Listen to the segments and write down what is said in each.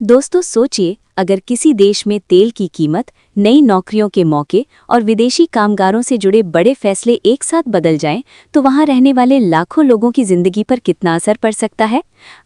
दोस्तों सोचिए, अगर किसी देश में तेल की कीमत, नई नौकरियों के मौके और विदेशी कामगारों से जुड़े बड़े फैसले एक साथ बदल जाएं, तो वहां रहने वाले लाखों लोगों की जिंदगी पर कितना असर पड़ सकता है।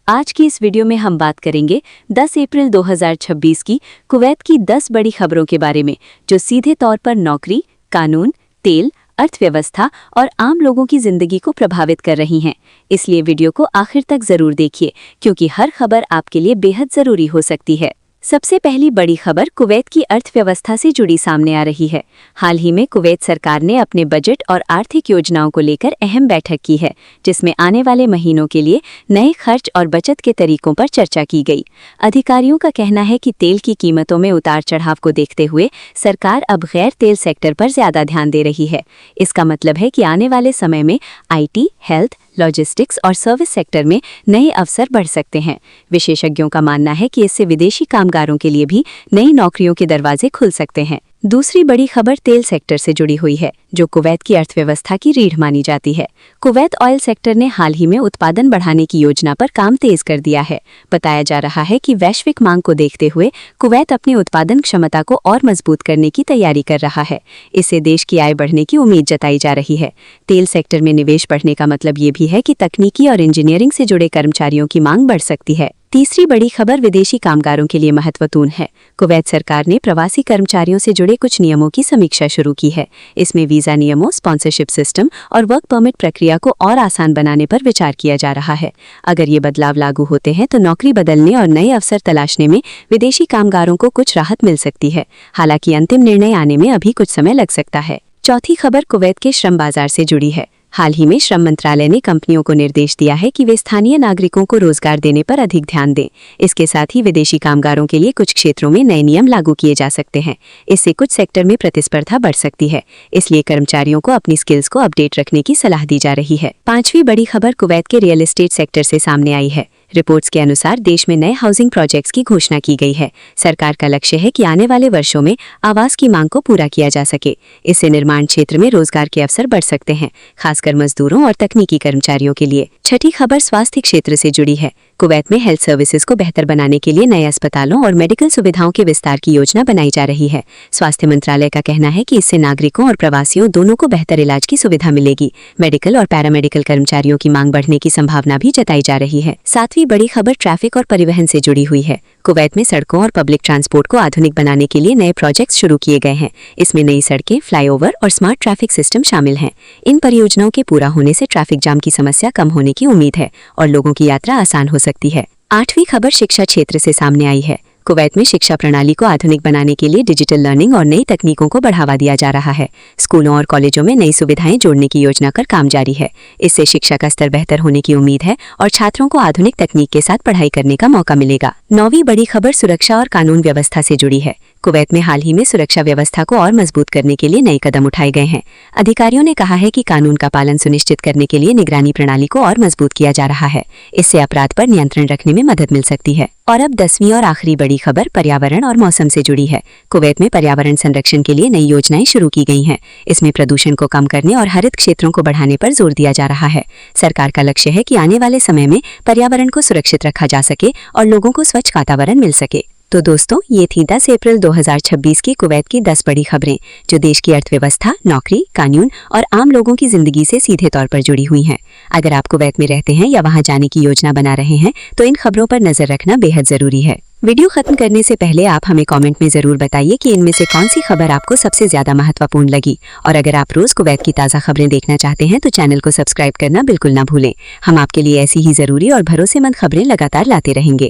आज की इस वीडियो में हम बात करेंगे 10 अप्रैल 2026 की कुवैत की 10 बड़ी खबरों के बारे में, जो सीधे तौर पर नौकरी, कानून, तेल, अर्थव्यवस्था और आम लोगों की जिंदगी को प्रभावित कर रही हैं। इसलिए वीडियो को आखिर तक जरूर देखिए, क्योंकि हर खबर आपके लिए बेहद जरूरी हो सकती है। सबसे पहली बड़ी खबर कुवैत की अर्थव्यवस्था से जुड़ी सामने आ रही है। हाल ही में कुवैत सरकार ने अपने बजट और आर्थिक योजनाओं को लेकर अहम बैठक की है, जिसमें आने वाले महीनों के लिए नए खर्च और बचत के तरीकों पर चर्चा की गई। अधिकारियों का कहना है कि तेल की कीमतों में उतार चढ़ाव को देखते हुए सरकार अब गैर तेल सेक्टर पर ज्यादा ध्यान दे रही है। इसका मतलब है कि आने वाले समय में IT, हेल्थ, लॉजिस्टिक्स और सर्विस सेक्टर में नए अवसर बढ़ सकते हैं। विशेषज्ञों का मानना है कि इससे विदेशी कामगारों के लिए भी नई नौकरियों के दरवाजे खुल सकते हैं। दूसरी बड़ी खबर तेल सेक्टर से जुड़ी हुई है, जो कुवैत की अर्थव्यवस्था की रीढ़ मानी जाती है। कुवैत ऑयल सेक्टर ने हाल ही में उत्पादन बढ़ाने की योजना पर काम तेज कर दिया है। बताया जा रहा है कि वैश्विक मांग को देखते हुए कुवैत अपनी उत्पादन क्षमता को और मजबूत करने की तैयारी कर रहा है। इससे देश की आय बढ़ने की उम्मीद जताई जा रही है। तेल सेक्टर में निवेश बढ़ने का मतलब ये भी है कि तकनीकी और इंजीनियरिंग से जुड़े कर्मचारियों की मांग बढ़ सकती है। तीसरी बड़ी खबर विदेशी कामगारों के लिए महत्वपूर्ण है। कुवैत सरकार ने प्रवासी कर्मचारियों से जुड़े कुछ नियमों की समीक्षा शुरू की है। इसमें वीजा नियमों, स्पॉन्सरशिप सिस्टम और वर्क परमिट प्रक्रिया को और आसान बनाने पर विचार किया जा रहा है। अगर ये बदलाव लागू होते हैं तो नौकरी बदलने और नए अवसर तलाशने में विदेशी कामगारों को कुछ राहत मिल सकती है। हालांकि अंतिम निर्णय आने में अभी कुछ समय लग सकता है। चौथी खबर कुवैत के श्रम बाजार से जुड़ी है। हाल ही में श्रम मंत्रालय ने कंपनियों को निर्देश दिया है कि वे स्थानीय नागरिकों को रोजगार देने पर अधिक ध्यान दें। इसके साथ ही विदेशी कामगारों के लिए कुछ क्षेत्रों में नए नियम लागू किए जा सकते हैं। इससे कुछ सेक्टर में प्रतिस्पर्धा बढ़ सकती है। इसलिए कर्मचारियों को अपनी स्किल्स को अपडेट रखने की सलाह दी जा रही है। पांचवी बड़ी खबर कुवैत के रियल एस्टेट सेक्टर से सामने आई है। रिपोर्ट्स के अनुसार देश में नए हाउसिंग प्रोजेक्ट्स की घोषणा की गई है। सरकार का लक्ष्य है कि आने वाले वर्षों में आवास की मांग को पूरा किया जा सके। इससे निर्माण क्षेत्र में रोजगार के अवसर बढ़ सकते हैं, खासकर मजदूरों और तकनीकी कर्मचारियों के लिए। छठी खबर स्वास्थ्य क्षेत्र से जुड़ी है। कुवैत में हेल्थ सर्विसेज को बेहतर बनाने के लिए नए अस्पतालों और मेडिकल सुविधाओं के विस्तार की योजना बनाई जा रही है। स्वास्थ्य मंत्रालय का कहना है कि इससे नागरिकों और प्रवासियों दोनों को बेहतर इलाज की सुविधा मिलेगी। मेडिकल और पैरामेडिकल कर्मचारियों की मांग बढ़ने की संभावना भी जताई जा रही है। सातवीं बड़ी खबर ट्रैफिक और परिवहन से जुड़ी हुई है। कुवैत में सड़कों और पब्लिक ट्रांसपोर्ट को आधुनिक बनाने के लिए नए प्रोजेक्ट्स शुरू किए गए हैं। इसमें नई सड़कें, फ्लाईओवर और स्मार्ट ट्रैफिक सिस्टम शामिल हैं। इन परियोजनाओं के पूरा होने से ट्रैफिक जाम की समस्या कम होने की उम्मीद है और लोगों की यात्रा आसान हो सकती है। आठवीं खबर शिक्षा क्षेत्र से सामने आई है। कुवैत में शिक्षा प्रणाली को आधुनिक बनाने के लिए डिजिटल लर्निंग और नई तकनीकों को बढ़ावा दिया जा रहा है। स्कूलों और कॉलेजों में नई सुविधाएं जोड़ने की योजना पर काम जारी है। इससे शिक्षा का स्तर बेहतर होने की उम्मीद है और छात्रों को आधुनिक तकनीक के साथ पढ़ाई करने का मौका मिलेगा। नौवीं बड़ी खबर सुरक्षा और कानून व्यवस्था से जुड़ी है। कुवैत में हाल ही में सुरक्षा व्यवस्था को और मजबूत करने के लिए नए कदम उठाए गए हैं। अधिकारियों ने कहा है कि कानून का पालन सुनिश्चित करने के लिए निगरानी प्रणाली को और मजबूत किया जा रहा है। इससे अपराध पर नियंत्रण रखने में मदद मिल सकती है। और अब 10वीं और आखिरी बड़ी खबर पर्यावरण और मौसम से जुड़ी है। कुवैत में पर्यावरण संरक्षण के लिए नई योजनाएं शुरू की गई हैं। इसमें प्रदूषण को कम करने और हरित क्षेत्रों को बढ़ाने पर जोर दिया जा रहा है। सरकार का लक्ष्य है कि आने वाले समय में पर्यावरण को सुरक्षित रखा जा सके और लोगों को स्वच्छ वातावरण मिल सके। तो दोस्तों, ये थी 10 अप्रैल 2026 की कुवैत की 10 बड़ी खबरें, जो देश की अर्थव्यवस्था, नौकरी, कानून और आम लोगों की जिंदगी से सीधे तौर पर जुड़ी हुई हैं। अगर आप कुवैत में रहते हैं या वहां जाने की योजना बना रहे हैं, तो इन खबरों पर नजर रखना बेहद जरूरी है। वीडियो खत्म करने से पहले आप हमें कमेंट में जरूर बताइए कि इनमें से कौन सी खबर आपको सबसे ज्यादा महत्वपूर्ण लगी। और अगर आप रोज कुवैत की ताज़ा खबरें देखना चाहते हैं तो चैनल को सब्सक्राइब करना बिल्कुल ना भूलें। हम आपके लिए ऐसी ही जरूरी और भरोसेमंद खबरें लगातार लाते रहेंगे।